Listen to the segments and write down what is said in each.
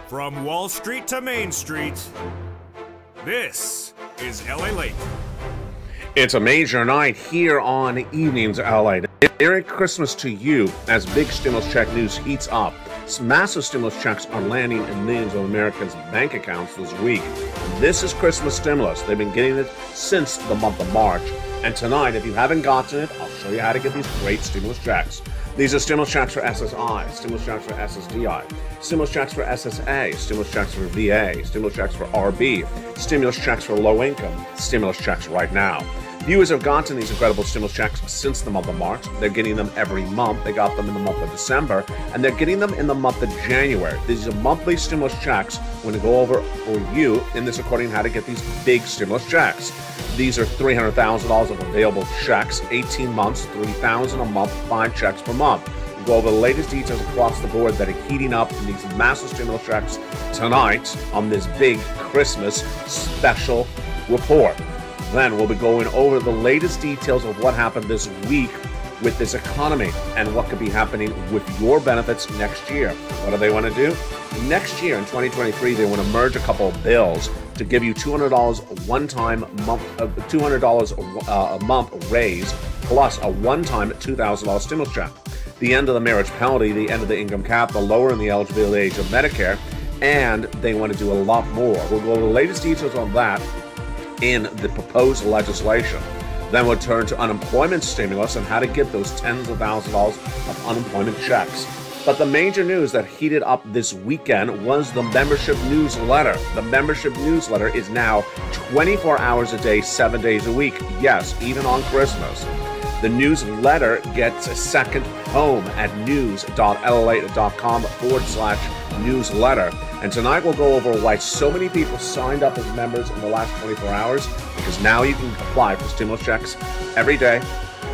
From Wall Street to Main Street, this is LA Late. It's a major night here on Evenings LA. Merry Christmas to you as big stimulus check news heats up. Massive stimulus checks are landing in millions of Americans' bank accounts this week. This is Christmas stimulus. They've been getting it since the month of March. And tonight, if you haven't gotten it, I'll show you how to get these great stimulus checks. These are stimulus checks for SSI, stimulus checks for SSDI, stimulus checks for SSA, stimulus checks for VA, stimulus checks for RB, stimulus checks for low income, stimulus checks right now. Viewers have gotten these incredible stimulus checks since the month of March. They're getting them every month. They got them in the month of December, and they're getting them in the month of January. These are monthly stimulus checks. We're going to go over for you in this recording how to get these big stimulus checks. These are $300,000 of available checks, 18 months, $3,000 a month, 5 checks per month. We'll go over the latest details across the board that are heating up in these massive stimulus checks tonight on this big Christmas special report. Then we'll be going over the latest details of what happened this week with this economy and what could be happening with your benefits next year. What do they want to do? Next year in 2023, they want to merge a couple of bills to give you $200 one-time month, $200 a month raise plus a one-time $2,000 stimulus check. The end of the marriage penalty, the end of the income cap, the lowering the eligibility age of Medicare, and they want to do a lot more. We'll go over the latest details on that in the proposed legislation. Then we'll turn to unemployment stimulus and how to get those tens of thousands of dollars of unemployment checks. But the major news that heated up this weekend was the membership newsletter. The membership newsletter is now 24 hours a day, 7 days a week. Yes, even on Christmas. The newsletter gets a second home at news.lalate.com/newsletter. And tonight we'll go over why so many people signed up as members in the last 24 hours, because now you can apply for stimulus checks every day,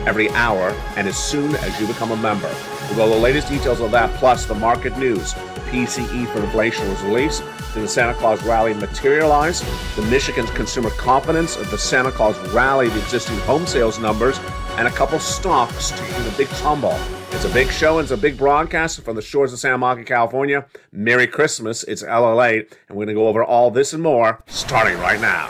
every hour, and as soon as you become a member. We'll go over the latest details of that, plus the market news. The PCE for inflation was released. Did the Santa Claus rally materialize? The Michigan's consumer confidence of the Santa Claus rally, the existing home sales numbers, and a couple stocks taking a big tumble. It's a big show and it's a big broadcast from the shores of Santa Monica, California. Merry Christmas. It's LALATE, and we're going to go over all this and more starting right now.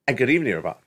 And good evening, everybody.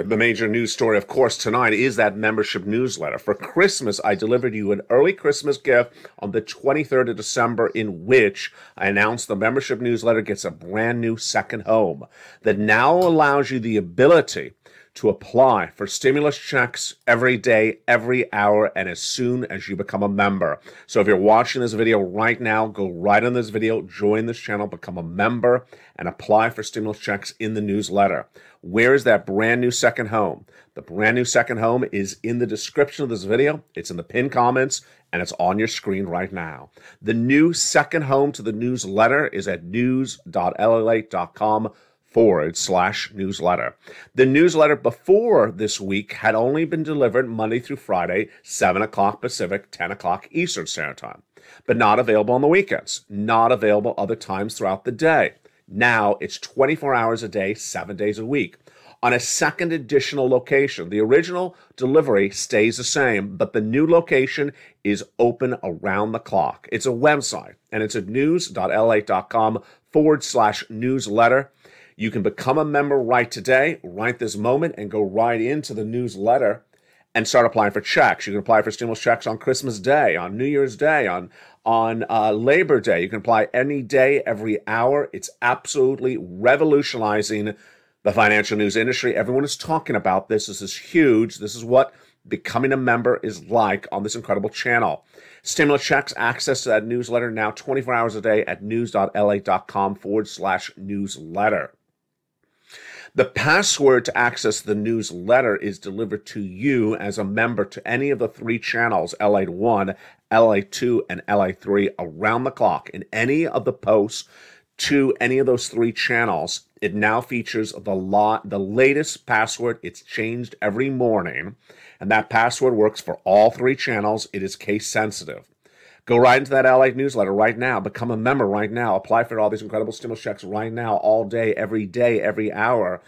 The major news story, of course, tonight is that membership newsletter. For Christmas, I delivered you an early Christmas gift on the 23rd of December, in which I announced the membership newsletter gets a brand new second home that now allows you the ability to apply for stimulus checks every day, every hour, and as soon as you become a member. So if you're watching this video right now, go right on this video, join this channel, become a member, and apply for stimulus checks in the newsletter. Where is that brand new second home? The brand new second home is in the description of this video. It's in the pinned comments, and it's on your screen right now. The new second home to the newsletter is at news.lalate.com/newsletter. The newsletter before this week had only been delivered Monday through Friday, 7 o'clock Pacific, 10 o'clock Eastern Standard Time, but not available on the weekends, not available other times throughout the day. Now it's 24 hours a day, 7 days a week. On a second additional location, the original delivery stays the same, but the new location is open around the clock. It's a website, and it's at news.lalate.com/newsletter. You can become a member right today, right this moment, and go right into the newsletter and start applying for checks. You can apply for stimulus checks on Christmas Day, on New Year's Day, on Labor Day. You can apply any day, every hour. It's absolutely revolutionizing the financial news industry. Everyone is talking about this. This is huge. This is what becoming a member is like on this incredible channel. Stimulus checks, access to that newsletter now 24 hours a day at news.lalate.com/newsletter. The password to access the newsletter is delivered to you as a member to any of the 3 channels, LATE 1, LATE 2, and LATE 3, around the clock. In any of the posts to any of those 3 channels, it now features the latest password. It's changed every morning, and that password works for all 3 channels. It is case sensitive. Go right into that LATE newsletter right now. Become a member right now. Apply for all these incredible stimulus checks right now, all day, every hour.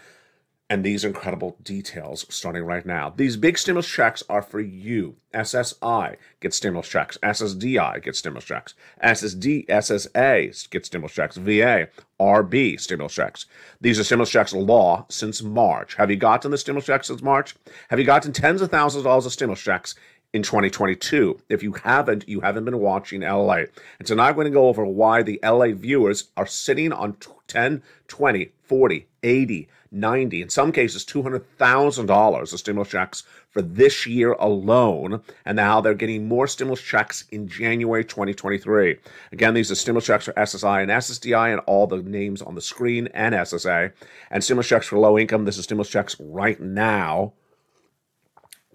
And these incredible details starting right now. These big stimulus checks are for you. SSI gets stimulus checks. SSDI gets stimulus checks. SSA gets stimulus checks. VA, RB stimulus checks. These are stimulus checks law since March. Have you gotten the stimulus checks since March? Have you gotten tens of thousands of dollars of stimulus checks in 2022? If you haven't been watching LATE. And tonight we're going to go over why the LATE viewers are sitting on 10, 20, 40, 80, 90, in some cases $200,000 of stimulus checks for this year alone, and now they're getting more stimulus checks in January 2023. Again, these are stimulus checks for SSI and SSDI and all the names on the screen, and SSA, and stimulus checks for low income. This is stimulus checks right now.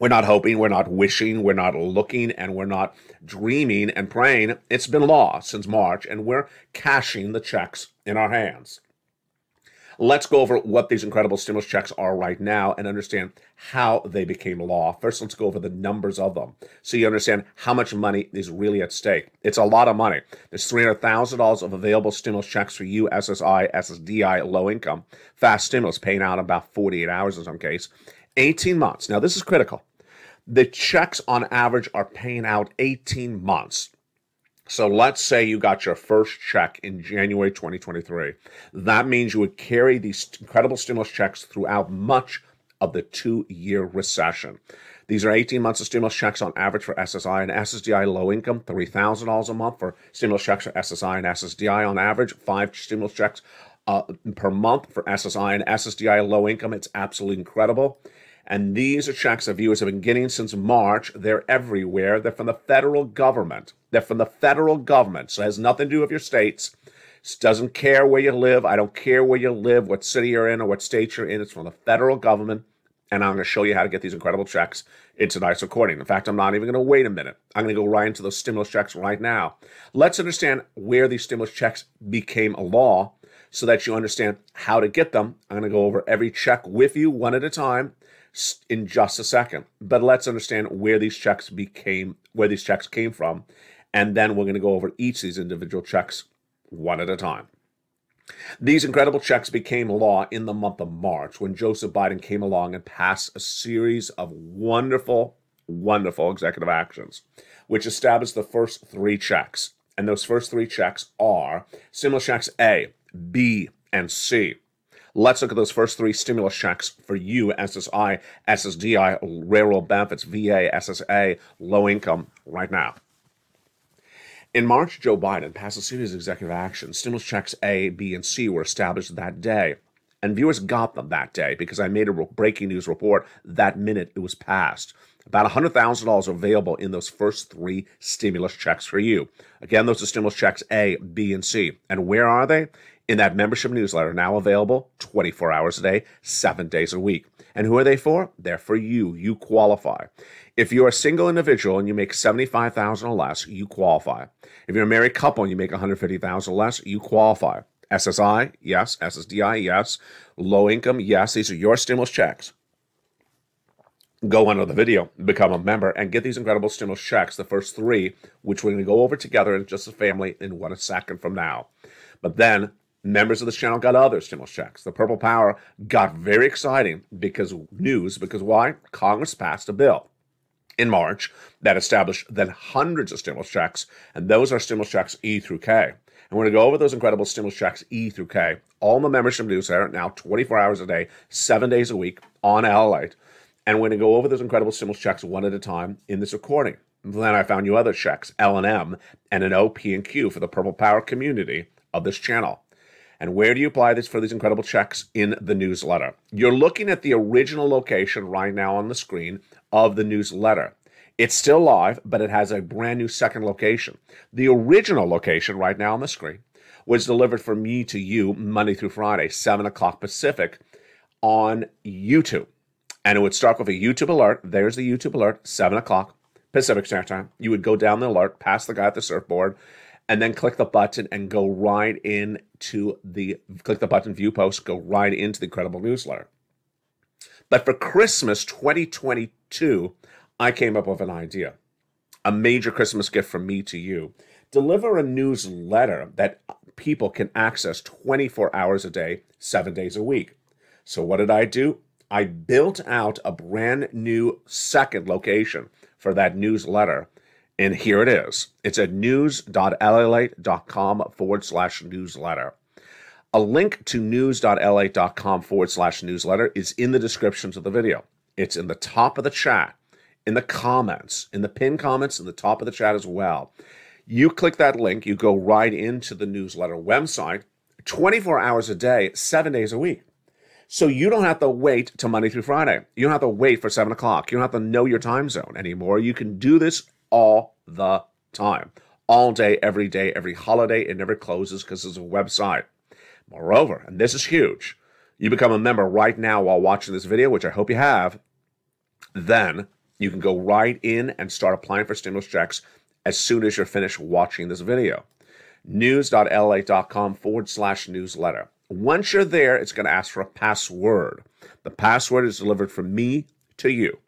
We're not hoping, we're not wishing, we're not looking, and we're not dreaming and praying. It's been law since March, and we're cashing the checks in our hands. Let's go over what these incredible stimulus checks are right now and understand how they became law. First, let's go over the numbers of them so you understand how much money is really at stake. It's a lot of money. There's $300,000 of available stimulus checks for you, SSI, SSDI, low income, fast stimulus, paying out about 48 hours in some case. 18 months. Now, this is critical. The checks on average are paying out 18 months. So let's say you got your first check in January 2023. That means you would carry these incredible stimulus checks throughout much of the 2-year recession. These are 18 months of stimulus checks on average for SSI and SSDI low income, $3,000 a month for stimulus checks for SSI and SSDI on average, 5 stimulus checks per month for SSI and SSDI low income. It's absolutely incredible. And these are checks that viewers have been getting since March. They're everywhere. They're from the federal government. They're from the federal government. So it has nothing to do with your states. It doesn't care where you live. I don't care where you live, what city you're in, or what state you're in. It's from the federal government. And I'm going to show you how to get these incredible checks in tonight's recording. In fact, I'm not even going to wait a minute. I'm going to go right into those stimulus checks right now. Let's understand where these stimulus checks became a law so that you understand how to get them. I'm going to go over every check with you one at a time in just a second. But let's understand where these checks came from, and then we're going to go over each of these individual checks one at a time. These incredible checks became law in the month of March when Joseph Biden came along and passed a series of wonderful, wonderful executive actions, which established the first 3 checks. And those first 3 checks are stimulus checks A, B, and C. Let's look at those first 3 stimulus checks for you, SSI, SSDI, railroad benefits, VA, SSA, low income, right now. In March, Joe Biden passed a series of executive actions. Stimulus checks A, B, and C were established that day. And viewers got them that day because I made a breaking news report that minute it was passed. About $100,000 available in those first 3 stimulus checks for you. Again, those are stimulus checks A, B, and C. And where are they? In that membership newsletter, now available 24 hours a day, 7 days a week. And who are they for? They're for you. You qualify. If you're a single individual and you make $75,000 or less, you qualify. If you're a married couple and you make $150,000 or less, you qualify. SSI, yes. SSDI, yes. Low income, yes. These are your stimulus checks. Go under the video, become a member, and get these incredible stimulus checks, the first 3, which we're going to go over together in just a family in 1 second from now. But then, members of this channel got other stimulus checks. The Purple Power got very exciting because why? Congress passed a bill in March that established then hundreds of stimulus checks, and those are stimulus checks E through K. And we're going to go over those incredible stimulus checks E through K, all in the membership newsletter, now 24 hours a day, 7 days a week on LALATE. And we're going to go over those incredible stimulus checks one at a time in this recording. Then I found you other checks, L and M, and an O, P, and Q for the Purple Power community of this channel. And where do you apply this for these incredible checks? In the newsletter. You're looking at the original location right now on the screen of the newsletter. It's still live, but it has a brand new second location. The original location right now on the screen was delivered from me to you Monday through Friday, 7 o'clock Pacific, on YouTube. And it would start with a YouTube alert. There's the YouTube alert, 7 o'clock Pacific Standard Time. You would go down the alert, past the guy at the surfboard, and then click the button and go right into click the button, view post, go right into the incredible newsletter. But for Christmas 2022, I came up with an idea. A major Christmas gift from me to you. Deliver a newsletter that people can access 24 hours a day, 7 days a week. So what did I do? I built out a brand new second location for that newsletter. And here it is. It's at news.lalate.com/newsletter. A link to news.lalate.com/newsletter is in the descriptions of the video. It's in the top of the chat, in the comments, in the pinned comments, in the top of the chat as well. You click that link, you go right into the newsletter website, 24 hours a day, 7 days a week. So you don't have to wait till Monday through Friday. You don't have to wait for 7 o'clock. You don't have to know your time zone anymore. You can do this all the time, all day, every holiday. It never closes because it's a website. Moreover, and this is huge, you become a member right now while watching this video, which I hope you have, then you can go right in and start applying for stimulus checks as soon as you're finished watching this video. news.lalate.com/newsletter. Once you're there, it's going to ask for a password. The password is delivered from me to you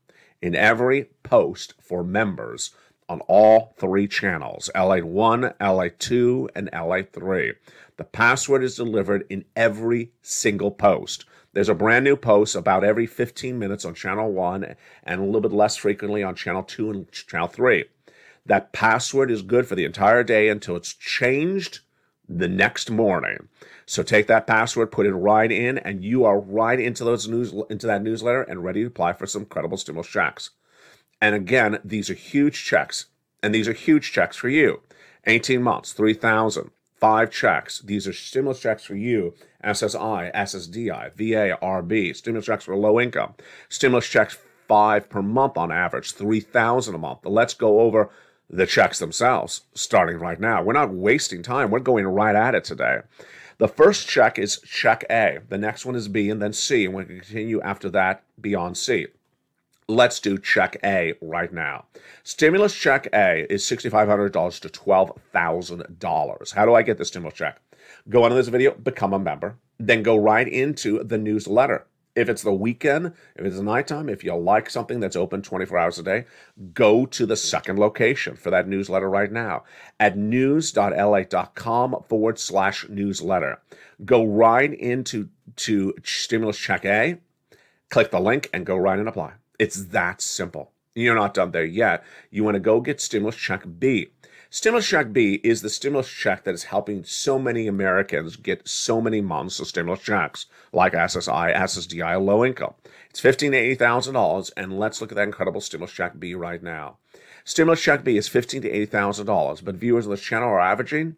in every post for members on all three channels, LA1, LA2, and LA3. The password is delivered in every single post. There's a brand new post about every 15 minutes on channel 1 and a little bit less frequently on channel 2 and channel 3. That password is good for the entire day until it's changed the next morning. So take that password, put it right in, and you are right into that newsletter and ready to apply for some credible stimulus checks. And again, these are huge checks, and these are huge checks for you. 18 months, $3,000, 5 checks. These are stimulus checks for you. SSI, SSDI, VA, RB, stimulus checks for low income. Stimulus checks 5 per month on average, $3,000 a month. But let's go over the checks themselves, starting right now. We're not wasting time. We're going right at it today. The first check is check A. The next one is B and then C. And we're going to continue after that beyond C. Let's do check A right now. Stimulus check A is $6,500 to $12,000. How do I get the stimulus check? Go onto this video, become a member, then go right into the newsletter. If it's the weekend, if it's nighttime, if you like something that's open 24 hours a day, go to the second location for that newsletter right now at news.lalate.com/newsletter. Go right into stimulus check A, click the link, and go right and apply. It's that simple. You're not done there yet. You want to go get stimulus check B. Stimulus check B is the stimulus check that is helping so many Americans get so many months of stimulus checks, like SSI, SSDI Low Income. It's $15,000 to $80,000, and let's look at that incredible stimulus check B right now. Stimulus check B is $15,000 to $80,000, but viewers on this channel are averaging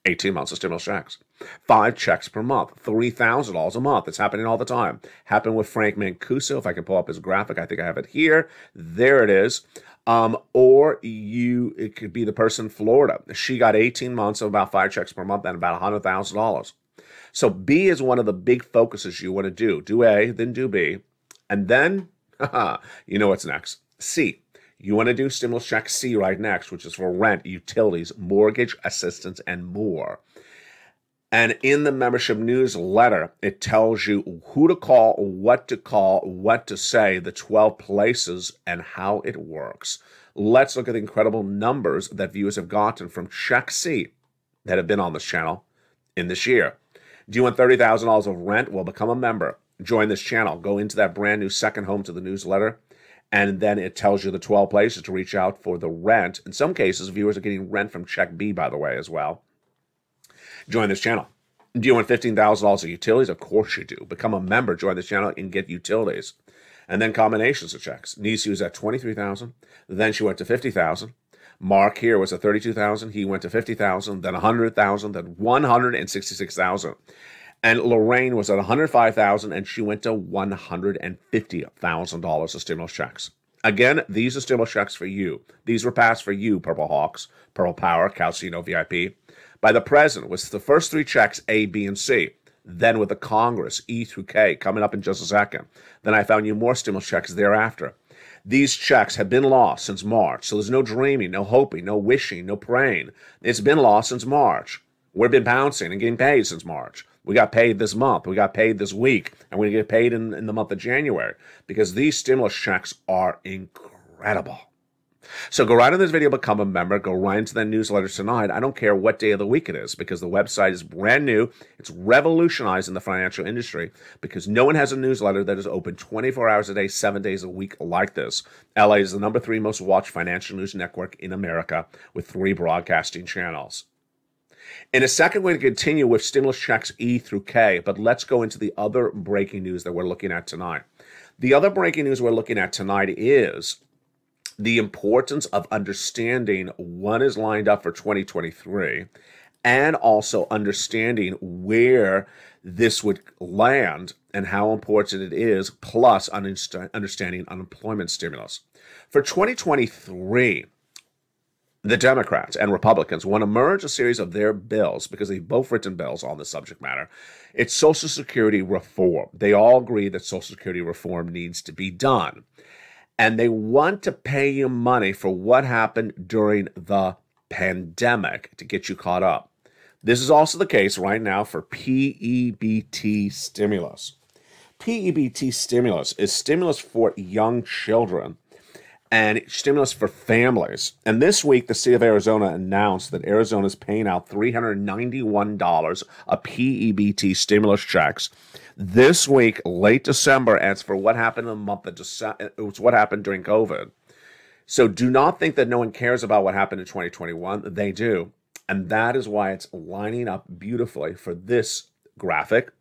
18 months of stimulus checks. 5 checks per month, $3,000 a month. It's happening all the time. Happened with Frank Mancuso. If I can pull up his graphic, I think I have it here. There it is. It could be the person in Florida. She got 18 months of about 5 checks per month and about $100,000. So B is one of the big focuses you want to do. Do A, then do B. And then, you know what's next. C. You want to do stimulus check C right next, which is for rent, utilities, mortgage assistance, and more. And in the membership newsletter, it tells you who to call, what to say, the 12 places, and how it works. Let's look at the incredible numbers that viewers have gotten from Check C that have been on this channel in this year. Do you want $30,000 of rent? Well, become a member. Join this channel. Go into that brand new second home to the newsletter, and then it tells you the 12 places to reach out for the rent. In some cases, viewers are getting rent from Check B, by the way, as well. Join this channel. Do you want $15,000 of utilities? Of course you do. Become a member, join this channel, and get utilities. And then combinations of checks. Nisi was at $23,000. Then she went to $50,000. Mark here was at $32,000. He went to $50,000, then $100,000, then $166,000. And Lorraine was at $105,000, and she went to $150,000 of stimulus checks. Again, these are stimulus checks for you. These were passed for you, Purple Hawks, Purple Power, Calcino VIP. By the president was the first 3 checks, A, B, and C. Then with the Congress, E through K, coming up in just a second. Then I found you more stimulus checks thereafter. These checks have been lost since March, so there's no dreaming, no hoping, no wishing, no praying. It's been lost since March. We've been bouncing and getting paid since March. We got paid this month. We got paid this week. And we get paid in the month of January because these stimulus checks are incredible. So go right in this video, become a member. Go right into the newsletter tonight. I don't care what day of the week it is because the website is brand new. It's revolutionizing the financial industry because no one has a newsletter that is open 24 hours a day, 7 days a week like this. LA is the #3 most watched financial news network in America with 3 broadcasting channels. In a second, we're going to continue with stimulus checks E through K, but let's go into the other breaking news that we're looking at tonight. The other breaking news we're looking at tonight is the importance of understanding what is lined up for 2023 and also understanding where this would land and how important it is, plus understanding unemployment stimulus. For 2023, the Democrats and Republicans want to merge a series of their bills because they've both written bills on the subject matter. It's Social Security reform. They all agree that Social Security reform needs to be done. And they want to pay you money for what happened during the pandemic to get you caught up. This is also the case right now for PEBT stimulus. PEBT stimulus is stimulus for young children and stimulus for families. And this week, the state of Arizona announced that Arizona is paying out $391 of PEBT stimulus checks this week, late December, as for what happened in the month of December. It was what happened during COVID. So do not think that no one cares about what happened in 2021. They do. And that is why it's lining up beautifully for this graphic,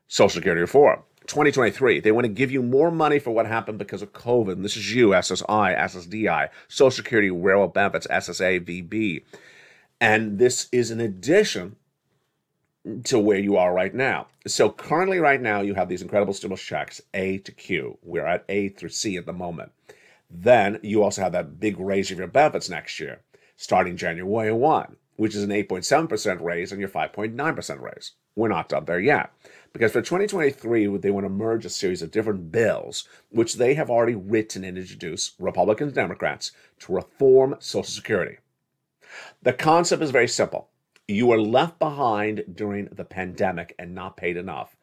Social Security reform. 2023, they want to give you more money for what happened because of COVID. And this is you, SSI, SSDI, Social Security, Railroad Benefits, SSA, VB. And this is in addition to where you are right now. So currently right now, you have these incredible stimulus checks, A to Q. We're at A through C at the moment. Then you also have that big raise of your benefits next year, starting January 1, which is an 8.7% raise and your 5.9% raise. We're not done there yet. Because for 2023, they want to merge a series of different bills, which they have already written and introduced, Republicans and Democrats, to reform Social Security. The concept is very simple. You were left behind during the pandemic and not paid enough,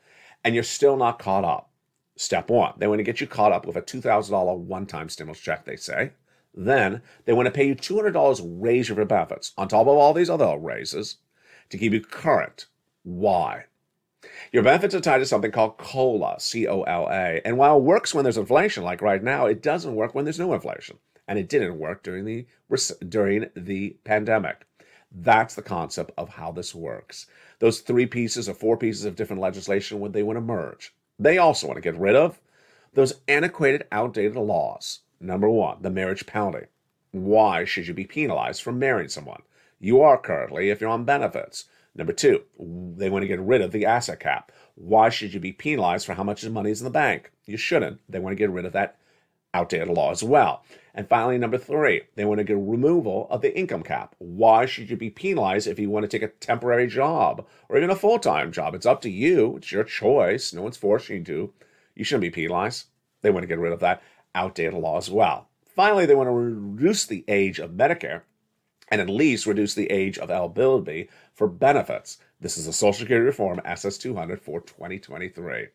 and you're still not caught up. Step 1, they want to get you caught up with a $2,000 one-time stimulus check, they say. Then they want to pay you $200 raise of your benefits on top of all these other raises to keep you current. Why? Your benefits are tied to something called COLA, C-O-L-A. And while it works when there's inflation, like right now, it doesn't work when there's no inflation. And it didn't work during the pandemic. That's the concept of how this works. Those 3 pieces or 4 pieces of different legislation, what they want to merge. They also want to get rid of those antiquated, outdated laws. Number 1, the marriage penalty. Why should you be penalized for marrying someone? You are currently if you're on benefits. Number 2, they want to get rid of the asset cap. Why should you be penalized for how much money is in the bank? You shouldn't. They want to get rid of that outdated law as well. And finally, number 3, they want to get removal of the income cap. Why should you be penalized if you want to take a temporary job or even a full-time job? It's up to you. It's your choice. No one's forcing you to. You shouldn't be penalized. They want to get rid of that outdated law as well. Finally, they want to reduce the age of Medicare and at least reduce the age of eligibility for benefits. This is a Social Security reform, SS200 for 2023.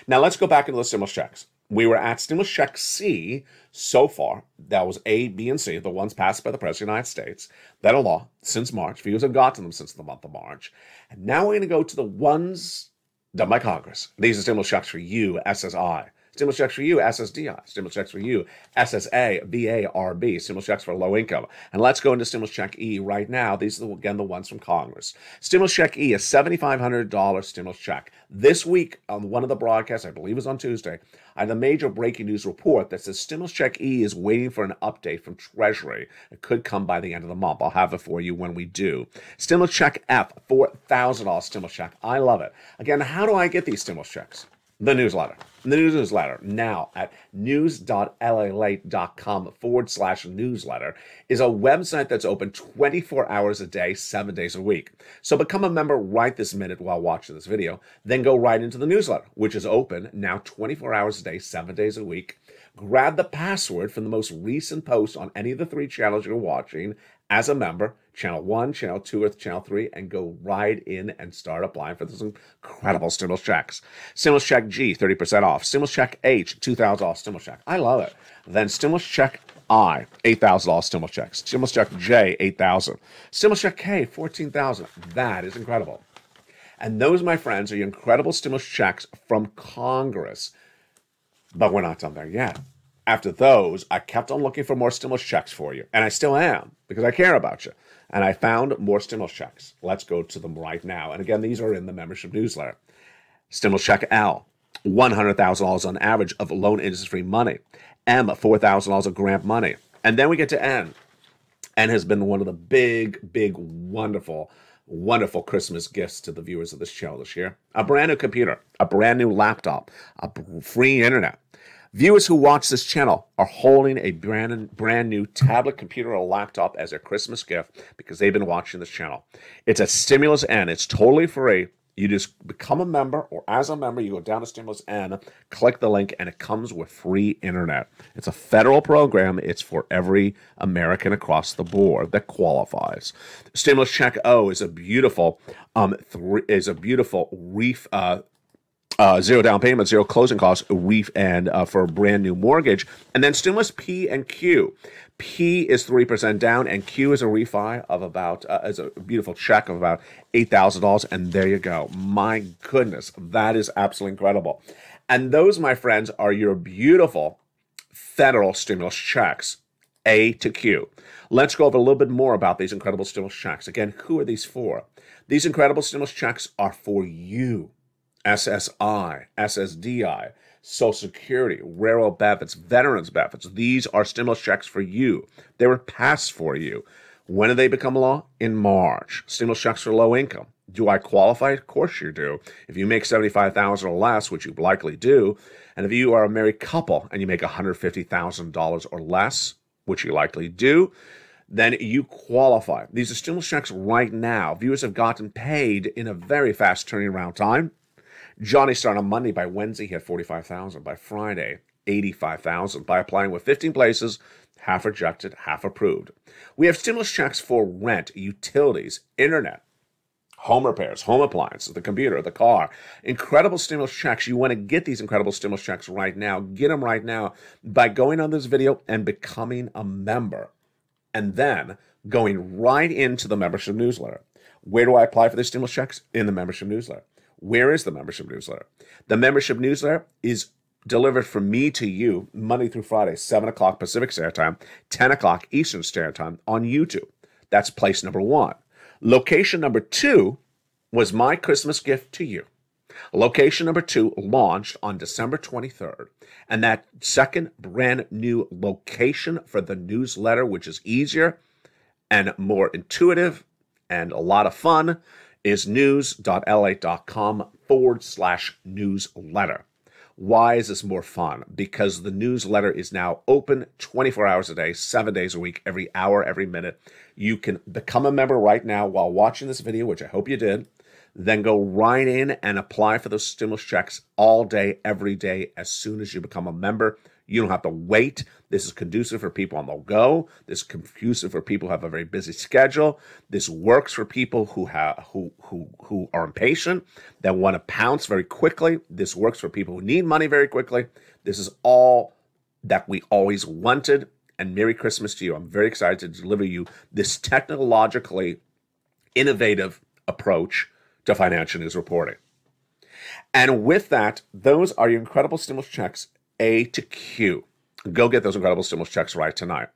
Now let's go back into the stimulus checks. We were at stimulus check C so far. That was A, B, and C, the ones passed by the President of the United States. That are law since March. Few have gotten them since the month of March. And now we're going to go to the ones done by Congress. These are stimulus checks for you, SSI. Stimulus checks for you, SSDI. Stimulus checks for you, SSA, VA, RB. Stimulus checks for low income. And let's go into stimulus check E right now. These are, again, the ones from Congress. Stimulus check E, a $7,500 stimulus check. This week, on one of the broadcasts, I believe it was on Tuesday, I had a major breaking news report that says stimulus check E is waiting for an update from Treasury. It could come by the end of the month. I'll have it for you when we do. Stimulus check F, $4,000 stimulus check. I love it. Again, how do I get these stimulus checks? The newsletter. The newsletter now at news.lalate.com/newsletter is a website that's open 24 hours a day, 7 days a week. So become a member right this minute while watching this video. Then go right into the newsletter, which is open now 24 hours a day, 7 days a week. Grab the password from the most recent post on any of the 3 channels you're watching as a member, channel 1, channel 2, or channel 3, and go right in and start applying for those incredible stimulus checks. Stimulus check G, 30% off. Stimulus check H, $2,000 off stimulus check. I love it. Then stimulus check I, $8,000 stimulus checks. Stimulus check J, $8,000. Stimulus check K, $14,000. That is incredible. And those, my friends, are your incredible stimulus checks from Congress. But we're not done there yet. After those, I kept on looking for more stimulus checks for you. And I still am, because I care about you. And I found more stimulus checks. Let's go to them right now. And again, these are in the membership newsletter. Stimulus check L, $100,000 on average of loan interest-free money. M, $4,000 of grant money. And then we get to N. N has been one of the big, wonderful Christmas gifts to the viewers of this channel this year. A brand new computer, a brand new laptop, a free internet. Viewers who watch this channel are holding a brand new tablet, computer, or laptop as their Christmas gift because they've been watching this channel. It's a Stimulus N. It's totally free. You just become a member, or as a member, you go down to Stimulus N, click the link, and it comes with free internet. It's a federal program. It's for every American across the board that qualifies. Stimulus Check O is a beautiful, zero down payment, zero closing costs, and for a brand new mortgage. And then stimulus P and Q. P is 3% down, and Q is a refi of about, is a beautiful check of about $8,000. And there you go. My goodness, that is absolutely incredible. And those, my friends, are your beautiful federal stimulus checks, A to Q. Let's go over a little bit more about these incredible stimulus checks. Again, who are these for? These incredible stimulus checks are for you. SSI, SSDI, Social Security, railroad benefits, veterans benefits. These are stimulus checks for you. They were passed for you. When did they become law? In March. Stimulus checks for low income. Do I qualify? Of course you do. If you make $75,000 or less, which you likely do, and if you are a married couple and you make $150,000 or less, which you likely do, then you qualify. These are stimulus checks right now. Viewers have gotten paid in a very fast turning around time. Johnny started on Monday. By Wednesday, he had $45,000. By Friday, $85,000. By applying with 15 places, half rejected, half approved. We have stimulus checks for rent, utilities, internet, home repairs, home appliances, the computer, the car. Incredible stimulus checks. You want to get these incredible stimulus checks right now. Get them right now by going on this video and becoming a member. And then going right into the membership newsletter. Where do I apply for the stimulus checks? In the membership newsletter. Where is the membership newsletter? The membership newsletter is delivered from me to you Monday through Friday, 7 o'clock Pacific Standard Time, 10 o'clock Eastern Standard Time on YouTube. That's place number 1. Location number 2 was my Christmas gift to you. Location number 2 launched on December 23rd. And that second brand new location for the newsletter, which is easier and more intuitive and a lot of fun, is news.lalate.com/newsletter. Why is this more fun? Because the newsletter is now open 24 hours a day, 7 days a week, every hour, every minute. You can become a member right now while watching this video, which I hope you did. Then go right in and apply for those stimulus checks all day, every day, as soon as you become a member. You don't have to wait. This is conducive for people on the go. This is conducive for people who have a very busy schedule. This works for people who are impatient, that want to pounce very quickly. This works for people who need money very quickly. This is all that we always wanted. And Merry Christmas to you. I'm very excited to deliver you this technologically innovative approach to financial news reporting. And with that, those are your incredible stimulus checks, A to Q. Go get those incredible stimulus checks right tonight.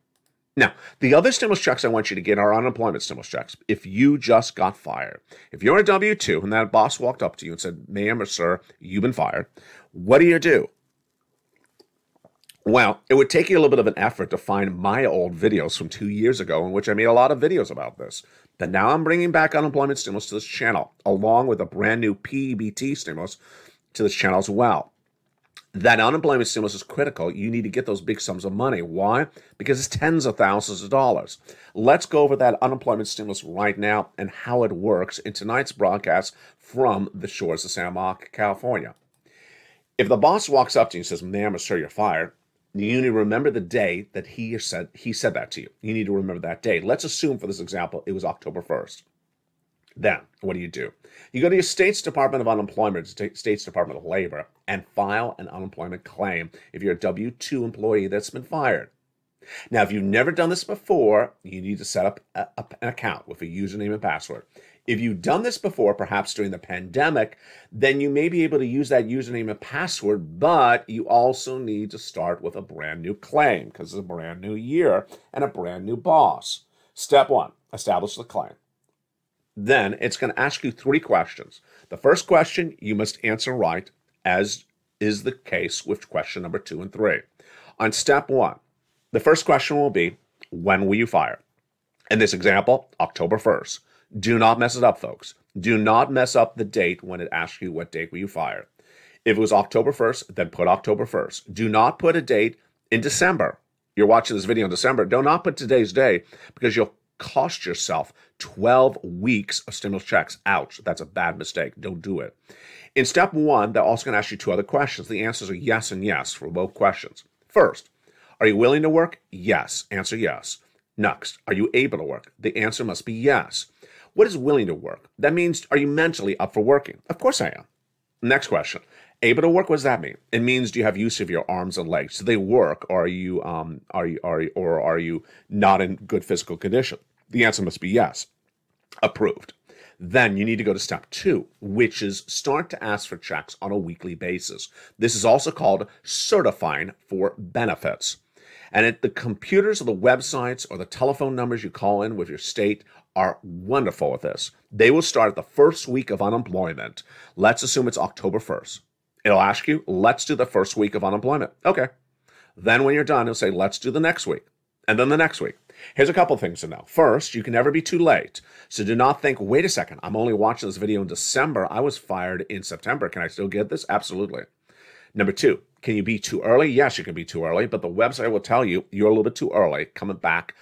Now, the other stimulus checks I want you to get are unemployment stimulus checks. If you just got fired, if you're a W-2 and that boss walked up to you and said, ma'am or sir, you've been fired, what do? Well, it would take you a little bit of an effort to find my old videos from 2 years ago in which I made a lot of videos about this. But now I'm bringing back unemployment stimulus to this channel, along with a brand new PEBT stimulus to this channel as well. That unemployment stimulus is critical. You need to get those big sums of money. Why? Because it's tens of thousands of dollars. Let's go over that unemployment stimulus right now and how it works in tonight's broadcast from the shores of San Marcos, California. If the boss walks up to you and says, "Ma'am or sir, you're fired," you need to remember the day that he said that to you. You need to remember that day. Let's assume for this example, it was October 1st. Then, what do? You go to your state's Department of Unemployment, state's Department of Labor, and file an unemployment claim if you're a W-2 employee that's been fired. Now, if you've never done this before, you need to set up an account with a username and password. If you've done this before, perhaps during the pandemic, then you may be able to use that username and password, but you also need to start with a brand new claim because it's a brand new year and a brand new boss. Step 1, establish the claim. Then it's going to ask you 3 questions. The first question you must answer right, as is the case with question number 2 and 3. On step 1, the first question will be, when were you fired? In this example, October 1st. Do not mess it up, folks. Do not mess up the date when it asks you what date were you fired. If it was October 1st, then put October 1st. Do not put a date in December. You're watching this video in December. Do not put today's day because you'll cost yourself 12 weeks of stimulus checks. Ouch, that's a bad mistake. Don't do it. In step 1, they're also going to ask you 2 other questions. The answers are yes and yes for both questions. First, are you willing to work? Yes. Answer yes. Next, are you able to work? The answer must be yes. What is willing to work? That means, are you mentally up for working? Of course I am. Next question. Able to work, what does that mean? It means, do you have use of your arms and legs? Do they work, or are you not in good physical condition? The answer must be yes. Approved. Then you need to go to step 2, which is start to ask for checks on a weekly basis. This is also called certifying for benefits. And the computers or the websites or the telephone numbers you call in with your state are wonderful with this. They will start at the first week of unemployment. Let's assume it's October 1st. It'll ask you, let's do the first week of unemployment. Okay. Then when you're done, it'll say, let's do the next week. And then the next week. Here's a couple things to know. First, you can never be too late. So do not think, wait a second, I'm only watching this video in December. I was fired in September. Can I still get this? Absolutely. Number 2, can you be too early? Yes, you can be too early, but the website will tell you you're a little bit too early. Come back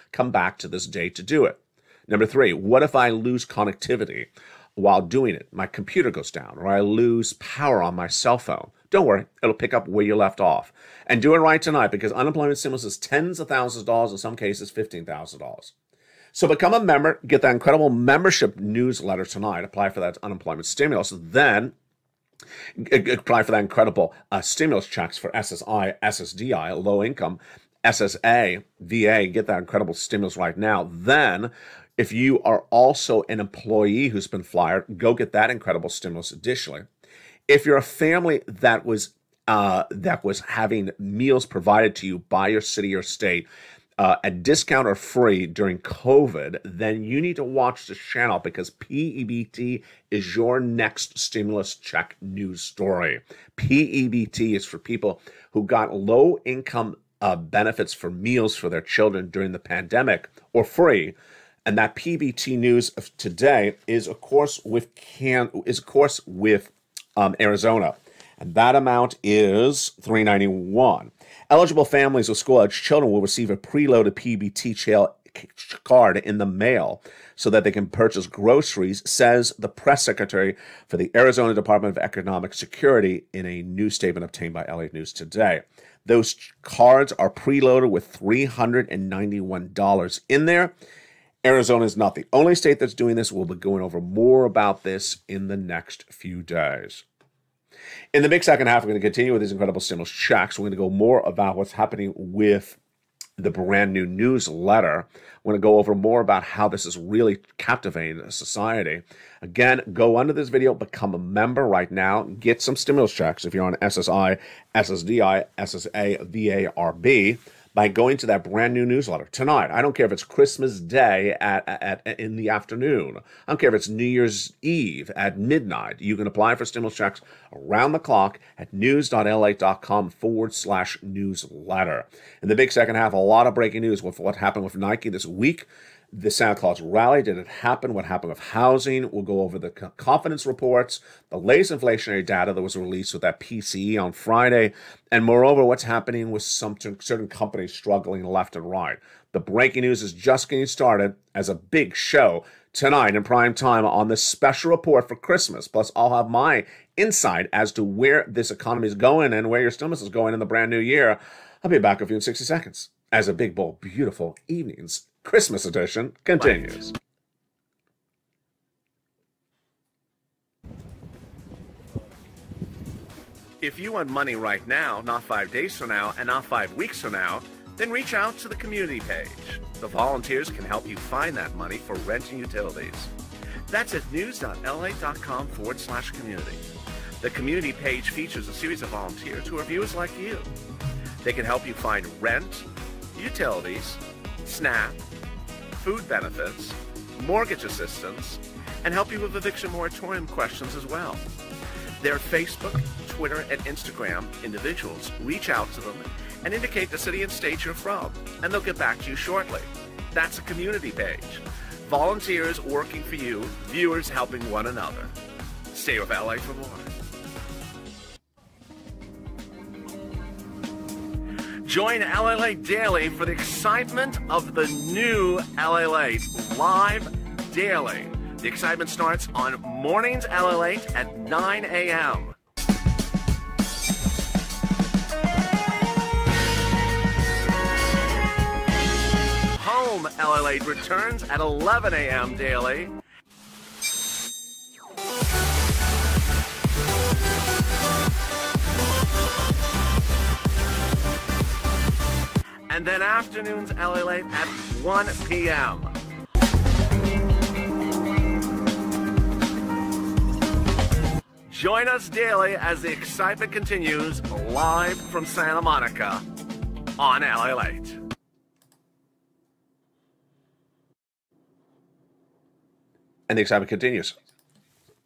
to this date to do it. Number 3, what if I lose connectivity while doing it? My computer goes down, or I lose power on my cell phone. Don't worry, it'll pick up where you left off. And do it right tonight, because unemployment stimulus is tens of thousands of dollars, in some cases $15,000. So become a member, get that incredible membership newsletter tonight, apply for that unemployment stimulus, then apply for that incredible stimulus checks for SSI, SSDI, Low Income, SSA, VA, get that incredible stimulus right now. Then, if you are also an employee who's been fired, go get that incredible stimulus additionally. If you're a family that was having meals provided to you by your city or state at discount or free during COVID, then you need to watch this channel, because PEBT is your next stimulus check news story. PEBT is for people who got low income benefits for meals for their children during the pandemic or free. And that PBT news of today is, of course, with Arizona, and that amount is $391. Eligible families with school-age children will receive a preloaded PBT card in the mail so that they can purchase groceries, says the press secretary for the Arizona Department of Economic Security in a news statement obtained by LA News Today. Those cards are preloaded with $391 in there. Arizona is not the only state that's doing this. We'll be going over more about this in the next few days. In the big second half, we're going to continue with these incredible stimulus checks. We're going to go more about what's happening with the brand new newsletter. We're going to go over more about how this is really captivating society. Again, go under this video, become a member right now, get some stimulus checks if you're on SSI, SSDI, SSA, VA, RB, by going to that brand new newsletter tonight. I don't care if it's Christmas Day in the afternoon. I don't care if it's New Year's Eve at midnight. You can apply for stimulus checks around the clock at news.lalate.com/newsletter. In the big second half, a lot of breaking news with what happened with Nike this week. The Santa Claus rally, did it happen? What happened with housing? We'll go over the confidence reports, the latest inflationary data that was released with that PCE on Friday, and moreover, what's happening with some certain companies struggling left and right. The breaking news is just getting started as a big show tonight in prime time on this special report for Christmas. Plus, I'll have my insight as to where this economy is going and where your stimulus is going in the brand new year. I'll be back with you in 60 seconds as a big, bold, beautiful evening's Christmas edition continues. If you want money right now, not 5 days from now, and not 5 weeks from now, then reach out to the community page. The volunteers can help you find that money for rent and utilities. That's at news.lalate.com/community. The community page features a series of volunteers who are viewers like you. They can help you find rent, utilities, SNAP, food benefits, mortgage assistance, and help you with eviction moratorium questions as well. Their Facebook, Twitter, and Instagram individuals reach out to them and indicate the city and state you're from, and they'll get back to you shortly. That's a community page. Volunteers working for you, viewers helping one another. Stay with LA for more. Join LALATE Daily for the excitement of the new LALATE live daily. The excitement starts on mornings LALATE at 9 a.m. Home LALATE returns at 11 a.m. daily. And then afternoons LALATE at 1 p.m. Join us daily as the excitement continues live from Santa Monica on LALATE. And the excitement continues.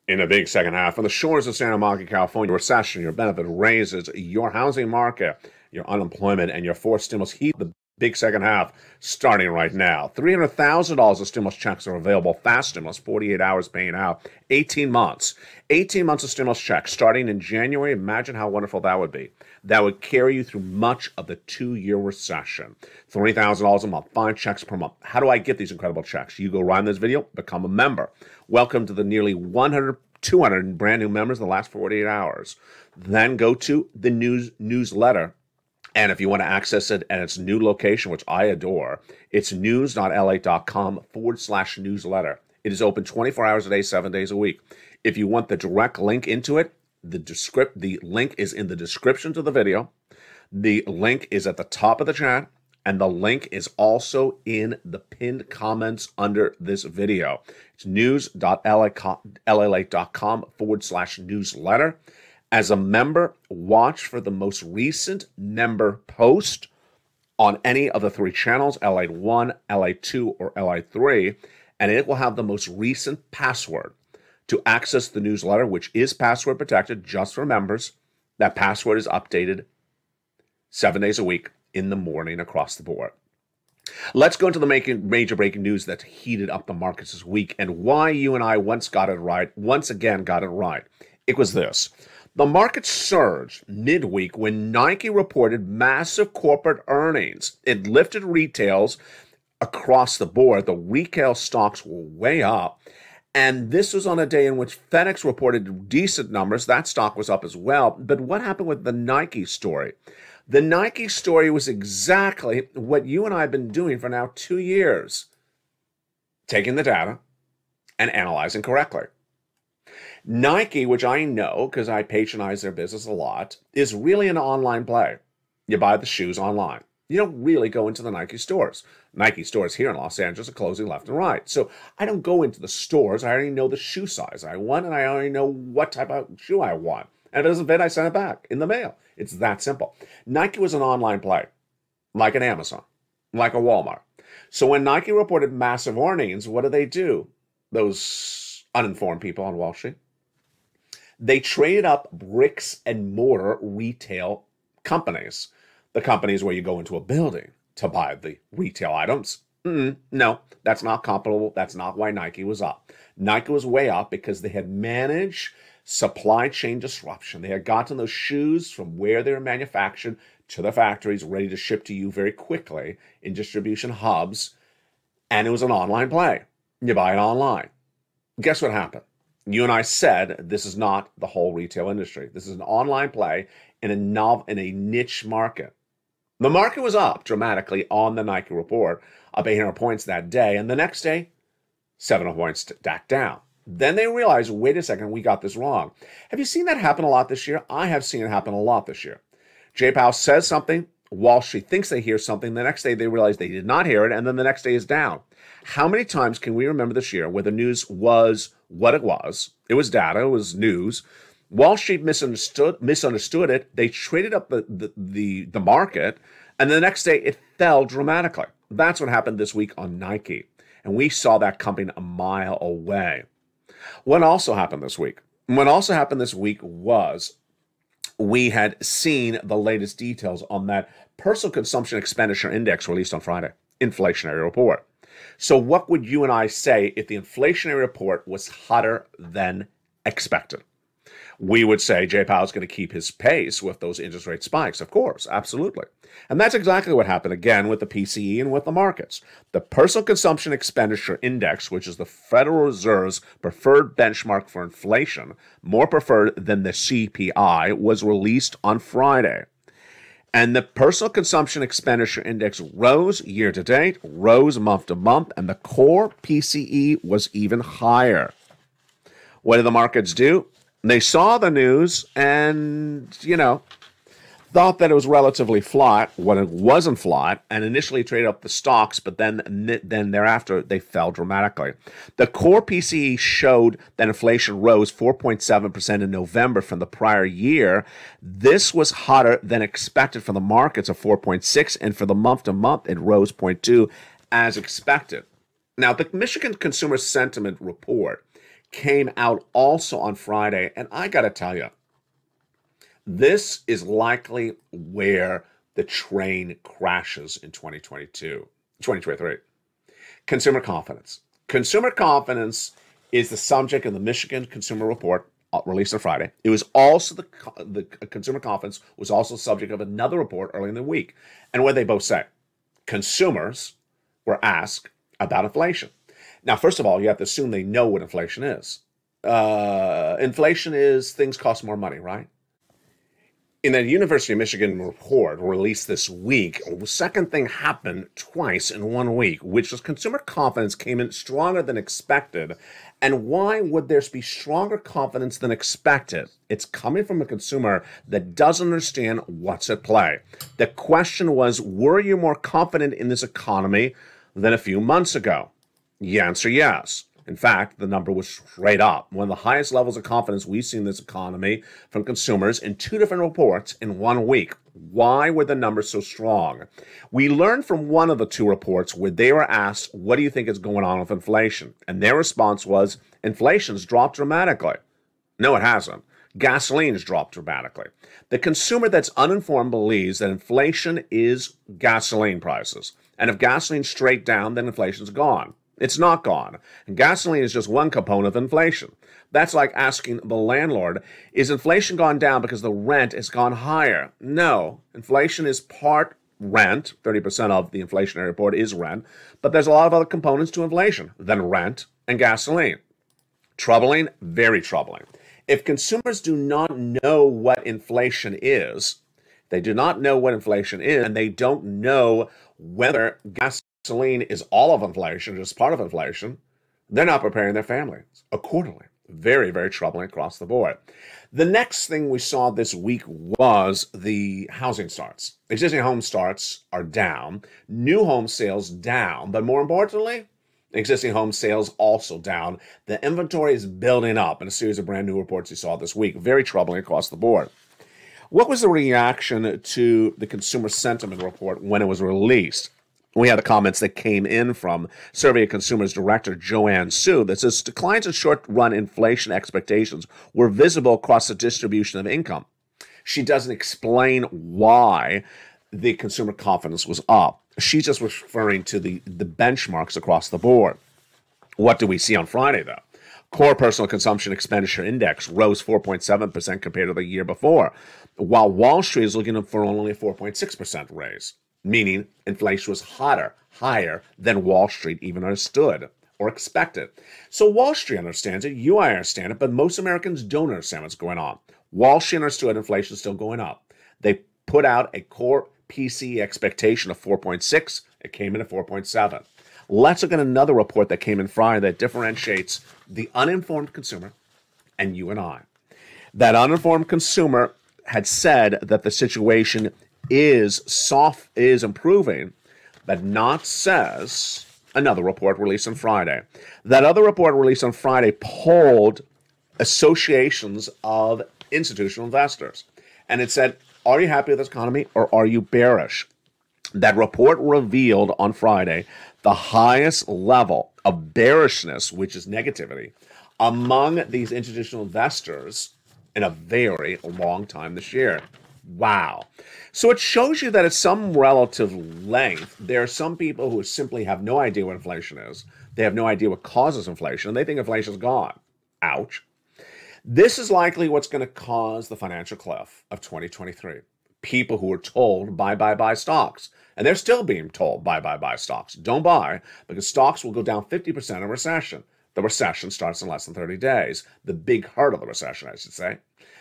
In the big second half, on the shores of Santa Monica, California, recession, your benefit raises, your housing market, your unemployment, and your forced stimulus heat the big second half starting right now. $300,000 of stimulus checks are available. Fast stimulus, 48 hours paying out, 18 months. 18 months of stimulus checks starting in January. Imagine how wonderful that would be. That would carry you through much of the 2-year recession. $30,000 a month, 5 checks per month. How do I get these incredible checks? You go right in this video, become a member. Welcome to the nearly 200 brand new members in the last 48 hours. Then go to the newsletter. And if you want to access it at its new location, which I adore, it's news.lalate.com/newsletter. It is open 24 hours a day, 7 days a week. If you want the direct link into it, the link is in the description to the video. The link is at the top of the chat, and the link is also in the pinned comments under this video. It's news.lalate.com/newsletter. As a member, watch for the most recent member post on any of the 3 channels, LALATE 1, LALATE 2, or LALATE 3, and it will have the most recent password. To access the newsletter, which is password protected just for members, that password is updated 7 days a week in the morning across the board. Let's go into the major breaking news that heated up the markets this week and why you and I once again got it right. It was this. The market surged midweek when Nike reported massive corporate earnings. It lifted retails across the board. The retail stocks were way up. And this was on a day in which FedEx reported decent numbers. That stock was up as well. But what happened with the Nike story? The Nike story was exactly what you and I have been doing for now 2 years. Taking the data and analyzing correctly. Nike, which I know because I patronize their business a lot, is really an online play. You buy the shoes online. You don't really go into the Nike stores. Nike stores here in Los Angeles are closing left and right. So I don't go into the stores. I already know the shoe size I want, and I already know what type of shoe I want. And if it doesn't fit, I send it back in the mail. It's that simple. Nike was an online play, like an Amazon, like a Walmart. So when Nike reported massive earnings, what do? Those uninformed people on Wall Street. They traded up bricks and mortar retail companies. The companies where you go into a building to buy the retail items. No, that's not comparable. That's not why Nike was up. Nike was way up because they had managed supply chain disruption. They had gotten those shoes from where they were manufactured to the factories, ready to ship to you very quickly in distribution hubs. And it was an online play. You buy it online. Guess what happened? You and I said this is not the whole retail industry. This is an online play in a niche market. The market was up dramatically on the Nike report, up 800 points that day, and the next day, 700 points back down. Then they realized, wait a second, we got this wrong. Have you seen that happen a lot this year? I have seen it happen a lot this year. Jay Powell says something, Wall Street thinks they hear something, the next day they realize they did not hear it, and then the next day is down. How many times can we remember this year where the news was what it was? It was data, it was news. Wall Street misunderstood it. They traded up the market, and the next day it fell dramatically. That's what happened this week on Nike, and we saw that coming a mile away. What also happened this week? What also happened this week was we had seen the latest details on that personal consumption expenditure index released on Friday, inflationary report. So what would you and I say if the inflationary report was hotter than expected? We would say Jay Powell's going to keep his pace with those interest rate spikes, of course, absolutely. And that's exactly what happened again with the PCE and with the markets. The Personal Consumption Expenditure Index, which is the Federal Reserve's preferred benchmark for inflation, more preferred than the CPI, was released on Friday. And the Personal Consumption Expenditure Index rose year to date, rose month to month, and the core PCE was even higher. What did the markets do? They saw the news and, thought that it was relatively flat when it wasn't flat, and initially traded up the stocks, but then thereafter they fell dramatically. The core PCE showed that inflation rose 4.7% in November from the prior year. This was hotter than expected for the markets of 4.6%, and for the month to month it rose 0.2% as expected. Now, the Michigan Consumer Sentiment Report came out also on Friday, and I got to tell you, this is likely where the train crashes in 2023. Consumer confidence. Consumer confidence is the subject of the Michigan Consumer Report released on Friday. It was also the consumer confidence was also the subject of another report earlier in the week. And what they both say? Consumers were asked about inflation. Now, first of all, you have to assume they know what inflation is. Inflation is things cost more money, right? In the University of Michigan report released this week, the second thing happened twice in 1 week, which was consumer confidence came in stronger than expected. And why would there be stronger confidence than expected? It's coming from a consumer that doesn't understand what's at play. The question was, were you more confident in this economy than a few months ago? The answer, yes. In fact, the number was straight up. One of the highest levels of confidence we've seen in this economy from consumers in two different reports in 1 week. Why were the numbers so strong? We learned from one of the two reports where they were asked, what do you think is going on with inflation? And their response was, inflation's dropped dramatically. No, it hasn't. Gasoline's dropped dramatically. The consumer that's uninformed believes that inflation is gasoline prices. And if gasoline's straight down, then inflation's gone. It's not gone. And gasoline is just one component of inflation. That's like asking the landlord, is inflation gone down because the rent has gone higher? No. Inflation is part rent. 30% of the inflationary report is rent. But there's a lot of other components to inflation than rent and gasoline. Troubling? Very troubling. If consumers do not know what inflation is, they do not know what inflation is, and they don't know whether gasoline is all of inflation, just part of inflation, they're not preparing their families accordingly. Very, very troubling across the board. The next thing we saw this week was the housing starts. Existing home starts are down, new home sales down, but more importantly, existing home sales also down. The inventory is building up in a series of brand new reports you saw this week. Very troubling across the board. What was the reaction to the consumer sentiment report when it was released? We had the comments that came in from Survey of Consumers Director Joanne Su that says declines in short-run inflation expectations were visible across the distribution of income. She doesn't explain why the consumer confidence was up. She's just referring to the benchmarks across the board. What do we see on Friday, though? Core personal consumption expenditure index rose 4.7% compared to the year before, while Wall Street is looking for only a 4.6% raise, meaning inflation was higher than Wall Street even understood or expected. So Wall Street understands it, you understand it, but most Americans don't understand what's going on. Wall Street understood inflation is still going up. They put out a core PCE expectation of 4.6. It came in at 4.7. Let's look at another report that came in Friday that differentiates the uninformed consumer and you and I. That uninformed consumer had said that the situation is improving, but not says another report released on Friday. That other report released on Friday polled associations of institutional investors. And it said, are you happy with this economy or are you bearish? That report revealed on Friday the highest level of bearishness, which is negativity, among these institutional investors in a very long time this year. Wow. So it shows you that at some relative length, there are some people who simply have no idea what inflation is. They have no idea what causes inflation, and they think inflation is gone. Ouch. This is likely what's going to cause the financial cliff of 2023. People who are told buy stocks. And they're still being told buy stocks. Don't buy, because stocks will go down 50% in a recession. The recession starts in less than 30 days. The big heart of the recession, I should say.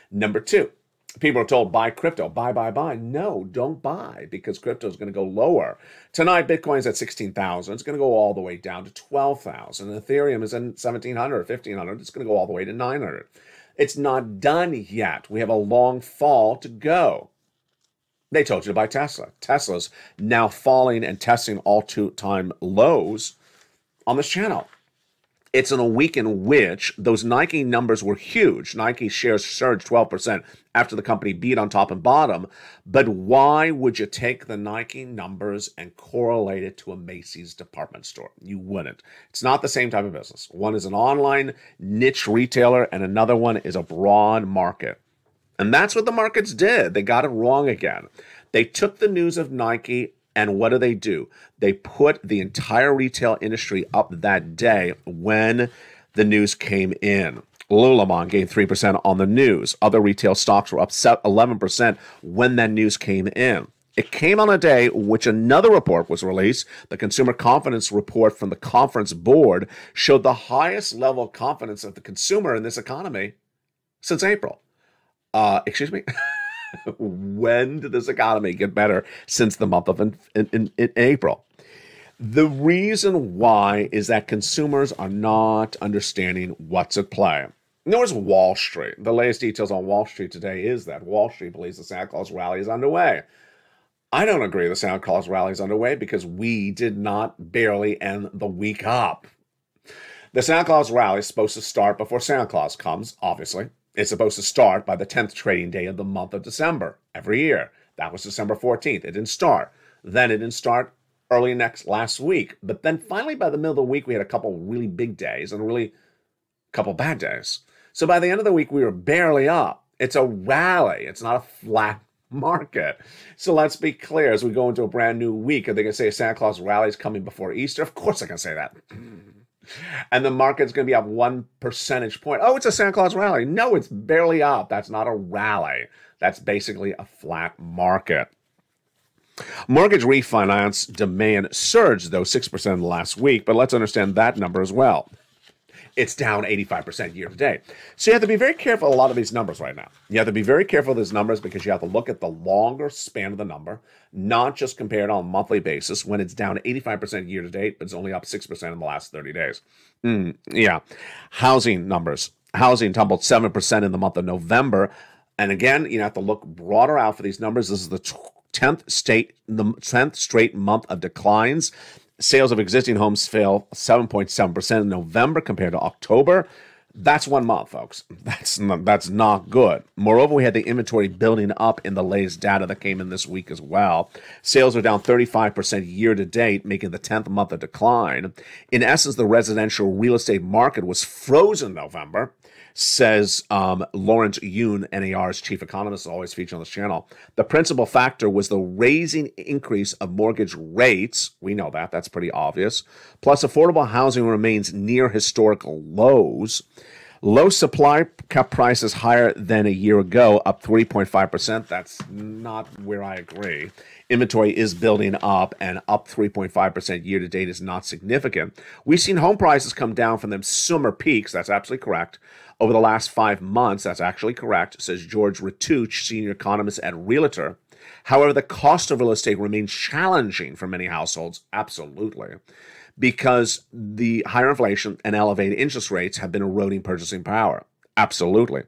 Number two, people are told buy crypto, buy. No, don't buy, because crypto is going to go lower. Tonight, Bitcoin's at 16,000. It's going to go all the way down to 12,000. Ethereum is in 1,700, 1,500. It's going to go all the way to 900. It's not done yet. We have a long fall to go. They told you to buy Tesla. Tesla's now falling and testing all-time lows on this channel. It's in a week in which those Nike numbers were huge. Nike shares surged 12% after the company beat on top and bottom. But why would you take the Nike numbers and correlate it to a Macy's department store? You wouldn't. It's not the same type of business. One is an online niche retailer and another one is a broad market. And that's what the markets did. They got it wrong again. They took the news of Nike, and what do? They put the entire retail industry up that day when the news came in. Lululemon gained 3% on the news. Other retail stocks were up 11% when that news came in. It came on a day which another report was released. The Consumer Confidence Report from the Conference Board showed the highest level of confidence of the consumer in this economy since April. Excuse me? When did this economy get better? Since the month of in April. The reason why is that consumers are not understanding what's at play. Nor is Wall Street. The latest details on Wall Street today is that Wall Street believes the Santa Claus rally is underway. I don't agree the Santa Claus rally is underway because we did not barely end the week up. The Santa Claus rally is supposed to start before Santa Claus comes, obviously. It's supposed to start by the 10th trading day of the month of December every year. That was December 14th. It didn't start. Then it didn't start early last week. But then finally by the middle of the week, we had a couple really big days and really a couple bad days. So by the end of the week, we were barely up. It's a rally. It's not a flat market. So let's be clear as we go into a brand new week. Are they going to say Santa Claus rally is coming before Easter? Of course I can say that. And the market's going to be up 1 percentage point. Oh, it's a Santa Claus rally. No, it's barely up. That's not a rally. That's basically a flat market. Mortgage refinance demand surged, though, 6% last week. But let's understand that number as well. It's down 85% year to date. So you have to be very careful of a lot of these numbers right now. You have to be very careful of these numbers because you have to look at the longer span of the number, not just compare it on a monthly basis when it's down 85% year to date, but it's only up 6% in the last 30 days. Yeah. Housing numbers. Housing tumbled 7% in the month of November. And again, you have to look broader out for these numbers. This is the 10th straight month of declines. Sales of existing homes fell 7.7% in November compared to October. That's 1 month, folks. That's not good. Moreover, we had the inventory building up in the latest data that came in this week as well. Sales are down 35% year to date, making the 10th month of decline. In essence, the residential real estate market was frozen in November says Lawrence Yoon, NAR's chief economist, always featured on this channel. The principal factor was the raising increase of mortgage rates. We know that. That's pretty obvious. Plus, affordable housing remains near historical lows. Low supply kept prices higher than a year ago, up 3.5%. That's not where I agree. Inventory is building up, and up 3.5% year to date is not significant. We've seen home prices come down from them summer peaks. That's absolutely correct. Over the last 5 months, that's actually correct, says George Ratuch, senior economist at Realtor. However, the cost of real estate remains challenging for many households. Absolutely. Because the higher inflation and elevated interest rates have been eroding purchasing power. Absolutely.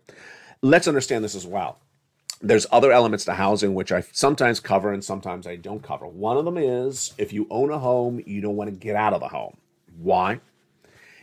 Let's understand this as well. There's other elements to housing which I sometimes cover and sometimes I don't cover. One of them is if you own a home, you don't want to get out of the home. Why?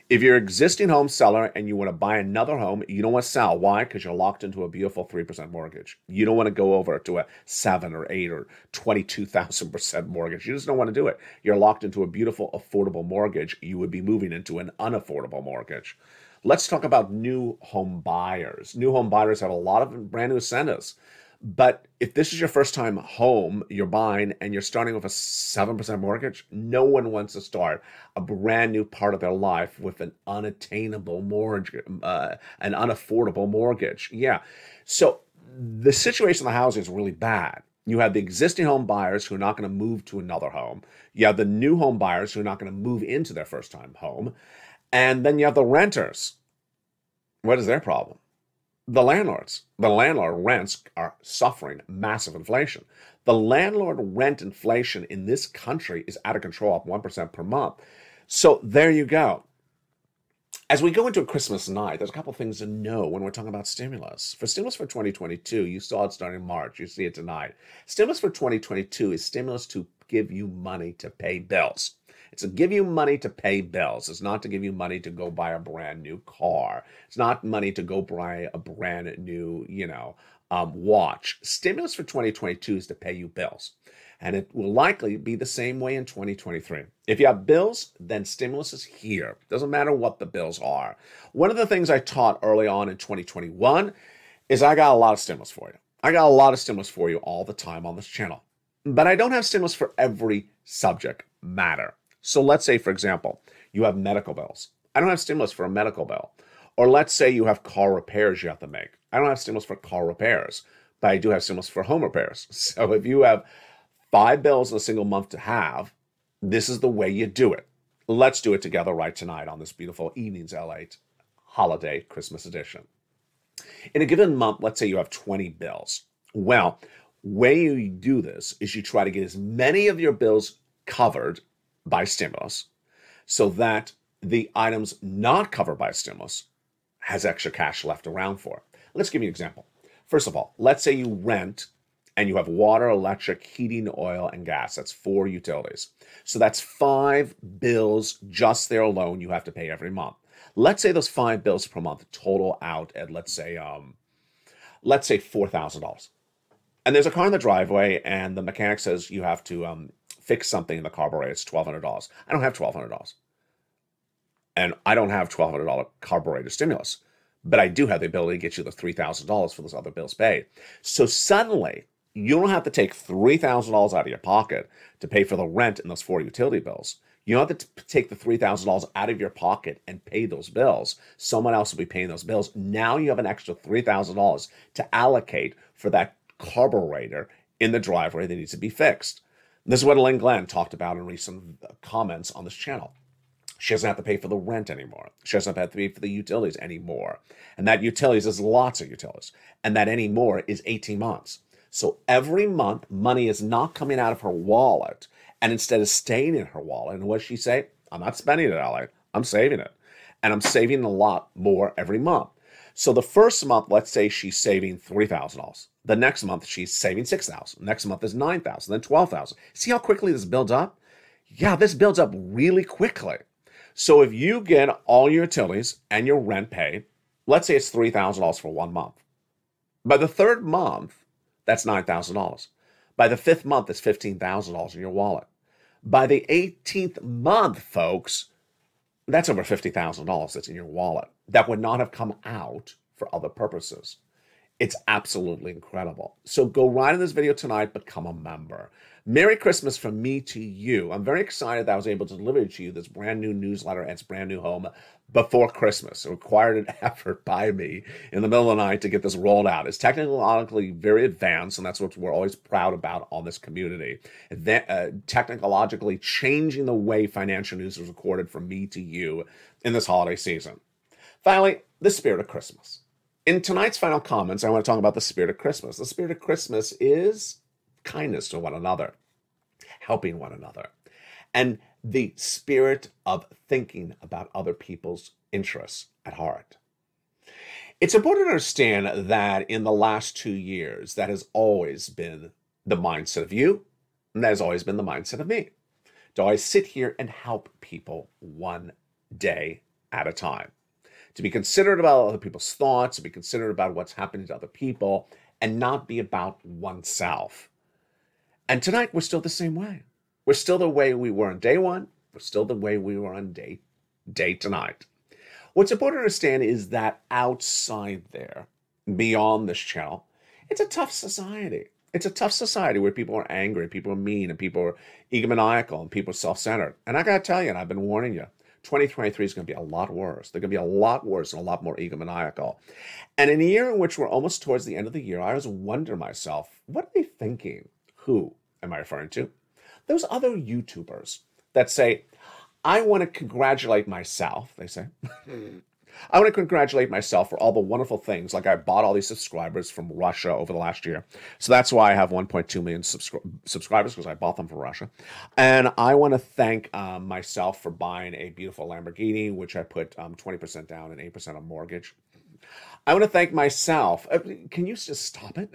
If you're an existing home seller and you want to buy another home, you don't want to sell. Why? Because you're locked into a beautiful 3% mortgage. You don't want to go over to a 7 or 8 or 22,000% mortgage. You just don't want to do it. You're locked into a beautiful, affordable mortgage. You would be moving into an unaffordable mortgage. Let's talk about new home buyers. New home buyers have a lot of brand new incentives. But if this is your first time home you're buying and you're starting with a 7% mortgage, no one wants to start a brand new part of their life with an unattainable mortgage, an unaffordable mortgage. Yeah. So the situation in the housing is really bad. You have the existing home buyers who are not going to move to another home. You have the new home buyers who are not going to move into their first time home. And then you have the renters. What is their problem? The landlords. The landlord rents are suffering massive inflation. The landlord rent inflation in this country is out of control, up 1% per month. So there you go. As we go into a Christmas night, there's a couple things to know when we're talking about stimulus. For stimulus for 2022, you saw it starting in March. You see it tonight. Stimulus for 2022 is stimulus to give you money to pay bills. It's to give you money to pay bills. It's not to give you money to go buy a brand new car. It's not money to go buy a brand new, watch. Stimulus for 2022 is to pay you bills. And it will likely be the same way in 2023. If you have bills, then stimulus is here. Doesn't matter what the bills are. One of the things I taught early on in 2021 is I got a lot of stimulus for you. I got a lot of stimulus for you all the time on this channel. But I don't have stimulus for every subject matter. So let's say, for example, you have medical bills. I don't have stimulus for a medical bill. Or let's say you have car repairs you have to make. I don't have stimulus for car repairs, but I do have stimulus for home repairs. So if you have 5 bills in a single month to have, this is the way you do it. Let's do it together right tonight on this beautiful Evenings LALATE holiday Christmas edition. In a given month, let's say you have 20 bills. Well, way you do this is you try to get as many of your bills covered by stimulus so that the items not covered by stimulus has extra cash left around for. Let's give you an example. First of all, let's say you rent and you have water, electric, heating, oil, and gas. That's 4 utilities. So that's 5 bills just there alone you have to pay every month. Let's say those 5 bills per month total out at, let's say $4,000. And there's a car in the driveway and the mechanic says you have to fix something in the carburetor. It's $1,200. I don't have $1,200. And I don't have $1,200 carburetor stimulus. But I do have the ability to get you the $3,000 for those other bills paid. So suddenly, you don't have to take $3,000 out of your pocket to pay for the rent and those 4 utility bills. You don't have to take the $3,000 out of your pocket and pay those bills. Someone else will be paying those bills. Now you have an extra $3,000 to allocate for that carburetor in the driveway that needs to be fixed. This is what Elaine Glenn talked about in recent comments on this channel. She doesn't have to pay for the rent anymore. She doesn't have to pay for the utilities anymore. And that utilities is lots of utilities. And that anymore is 18 months. So every month, money is not coming out of her wallet. And instead of staying in her wallet, and what does she say? I'm not spending it, Ally. I'm saving it. And I'm saving a lot more every month. So the first month, let's say she's saving $3,000. The next month, she's saving $6,000. Next month is $9,000, then $12,000. See how quickly this builds up? Yeah, this builds up really quickly. So if you get all your utilities and your rent paid, let's say it's $3,000 for 1 month. By the 3rd month, that's $9,000. By the 5th month, it's $15,000 in your wallet. By the 18th month, folks, That's over $50,000 that's in your wallet that would not have come out for other purposes. It's absolutely incredible. So go right in this video tonight, become a member. Merry Christmas from me to you. I'm very excited that I was able to deliver to you this brand new newsletter at its brand new home before Christmas. It required an effort by me in the middle of the night to get this rolled out. It's technologically very advanced, and that's what we're always proud about on this community. Technologically changing the way financial news is recorded from me to you in this holiday season. Finally, the spirit of Christmas. In tonight's final comments, I want to talk about the spirit of Christmas. The spirit of Christmas is kindness to one another, helping one another, and the spirit of thinking about other people's interests at heart. It's important to understand that in the last 2 years, that has always been the mindset of you, and that has always been the mindset of me. To always sit here and help people one day at a time. To be considerate about other people's thoughts, to be considerate about what's happening to other people, and not be about oneself. And tonight, we're still the same way. We're still the way we were on day one. We're still the way we were on day tonight. What's important to understand is that outside there, beyond this channel, it's a tough society. It's a tough society where people are angry, people are mean, and people are egomaniacal, and people are self-centered. And I got to tell you, and I've been warning you, 2023 is going to be a lot worse. They're going to be a lot worse and a lot more egomaniacal. And in a year in which we're almost towards the end of the year, I always wonder myself, what are they thinking? Who am I referring to? Those other YouTubers that say, I want to congratulate myself, they say. I want to congratulate myself for all the wonderful things, like I bought all these subscribers from Russia over the last year. So that's why I have 1.2 million subscribers, because I bought them from Russia. And I want to thank myself for buying a beautiful Lamborghini, which I put 20% down and 8% on mortgage. I want to thank myself. Can you just stop it?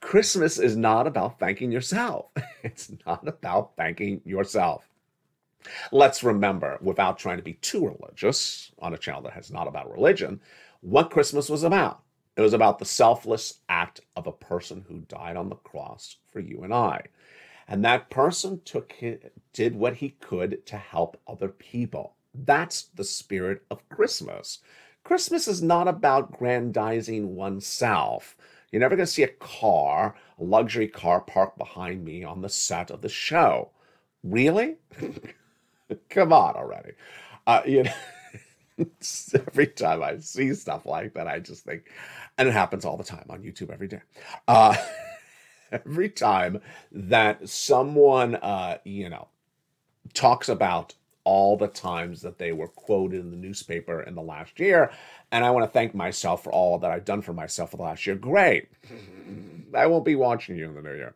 Christmas is not about thanking yourself. It's not about thanking yourself. Let's remember, without trying to be too religious on a channel that is not about religion, what Christmas was about. It was about the selfless act of a person who died on the cross for you and I. And that person did what he could to help other people. That's the spirit of Christmas. Christmas is not about grandizing oneself. You're never going to see a luxury car parked behind me on the set of the show. Really? Come on already. Every time I see stuff like that, I just think, and it happens all the time on YouTube every day. Every time that someone, talks about all the times that they were quoted in the newspaper in the last year, and I want to thank myself for all that I've done for myself for the last year. Great. I won't be watching you in the new year.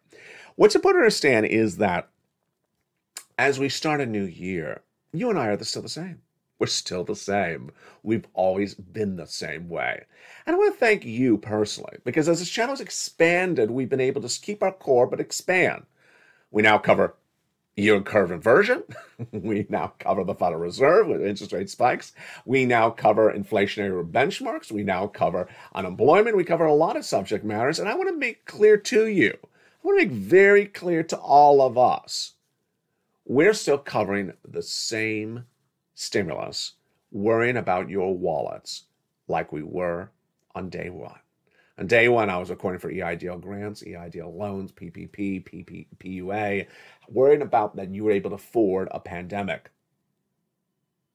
What's important to understand is that as we start a new year, you and I are still the same. We're still the same. We've always been the same way. And I want to thank you personally, because as this channel has expanded, we've been able to keep our core, but expand. We now cover yield curve inversion. We now cover the Federal Reserve with interest rate spikes. We now cover inflationary benchmarks. We now cover unemployment. We cover a lot of subject matters. And I want to make clear to you, I want to make very clear to all of us, we're still covering the same stimulus, worrying about your wallets like we were on day one. On day one, I was recording for EIDL grants, EIDL loans, PPP, PUA, worrying about that you were able to afford a pandemic.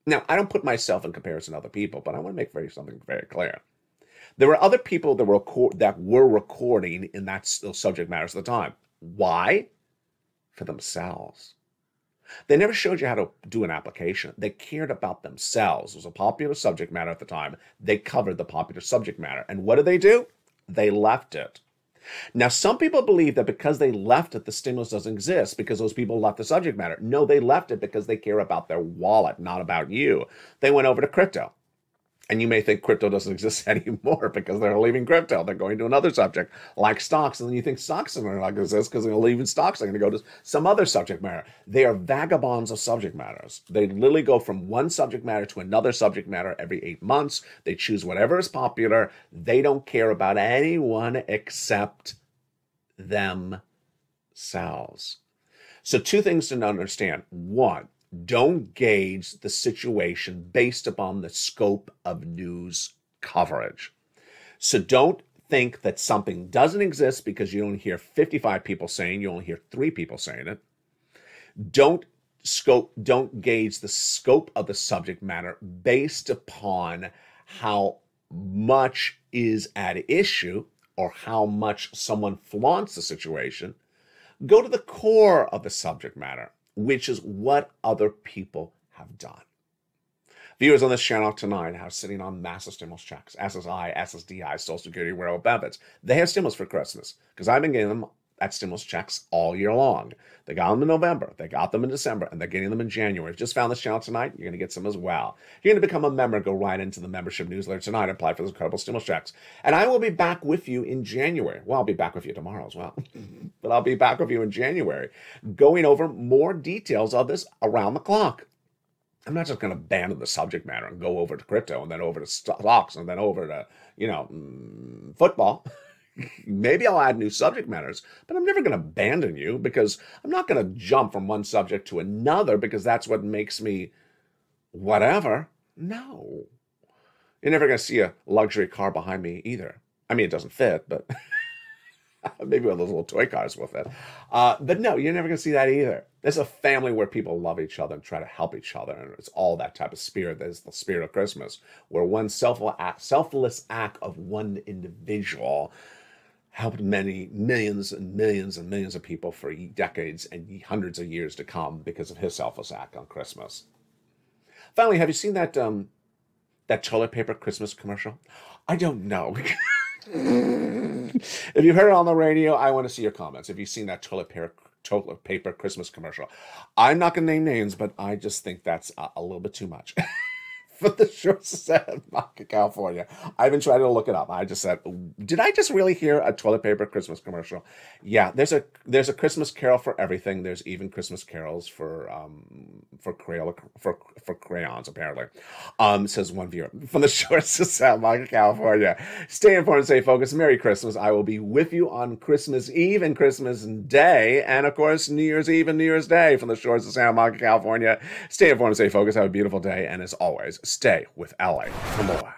Now, I don't put myself in comparison to other people, but I want to make something very clear. There were other people that were recording in those subject matters at the time. Why? For themselves. They never showed you how to do an application. They cared about themselves. It was a popular subject matter at the time. They covered the popular subject matter. And what did they do? They left it. Now, some people believe that because they left it, the stimulus doesn't exist because those people left the subject matter. No, they left it because they care about their wallet, not about you. They went over to crypto. And you may think crypto doesn't exist anymore because they're leaving crypto. They're going to another subject like stocks. And then you think stocks are not going to exist because they're leaving stocks. They're going to go to some other subject matter. They are vagabonds of subject matters. They literally go from one subject matter to another subject matter every 8 months. They choose whatever is popular. They don't care about anyone except themselves. So two things to understand. One, don't gauge the situation based upon the scope of news coverage. So don't think that something doesn't exist because you only hear 55 people saying, you only hear 3 people saying it. Don't gauge the scope of the subject matter based upon how much is at issue or how much someone flaunts the situation. Go to the core of the subject matter, which is what other people have done. Viewers on this channel tonight are sitting on massive stimulus checks, SSI, SSDI, Social Security, rural benefits. They have stimulus for Christmas because I've been getting them at stimulus checks all year long. They got them in November, they got them in December, and they're getting them in January. If you just found this channel tonight, you're going to get some as well. If you're going to become a member, go right into the membership newsletter tonight and apply for those incredible stimulus checks. And I will be back with you in January. Well, I'll be back with you tomorrow as well. But I'll be back with you in January, going over more details of this around the clock. I'm not just going to abandon the subject matter and go over to crypto and then over to stocks and then over to, football. Maybe I'll add new subject matters, but I'm never going to abandon you because I'm not going to jump from one subject to another because that's what makes me whatever. No. You're never going to see a luxury car behind me either. I mean, it doesn't fit, but maybe one of those little toy cars will fit. But no, you're never going to see that either. There's a family where people love each other and try to help each other. And it's all that type of spirit. There's the spirit of Christmas, where one selfless act of one individual helped many millions and millions and millions of people for decades and hundreds of years to come because of his selfless act on Christmas. Finally, have you seen that toilet paper Christmas commercial? I don't know. If you've heard it on the radio, I want to see your comments. If you've seen that toilet paper Christmas commercial, I'm not going to name names, but I just think that's a little bit too much. For the shores of California. I've been trying to look it up. I just said, did I just really hear a toilet paper Christmas commercial? Yeah, there's a Christmas carol for everything. There's even Christmas carols for crayons, apparently. Says one viewer from the shores of San Monica, California. Stay informed, stay focused. Merry Christmas. I will be with you on Christmas Eve and Christmas Day, and of course New Year's Eve and New Year's Day from the shores of Santa Monica, California. Stay informed, stay focused. Have a beautiful day, and as always, stay with LA for more.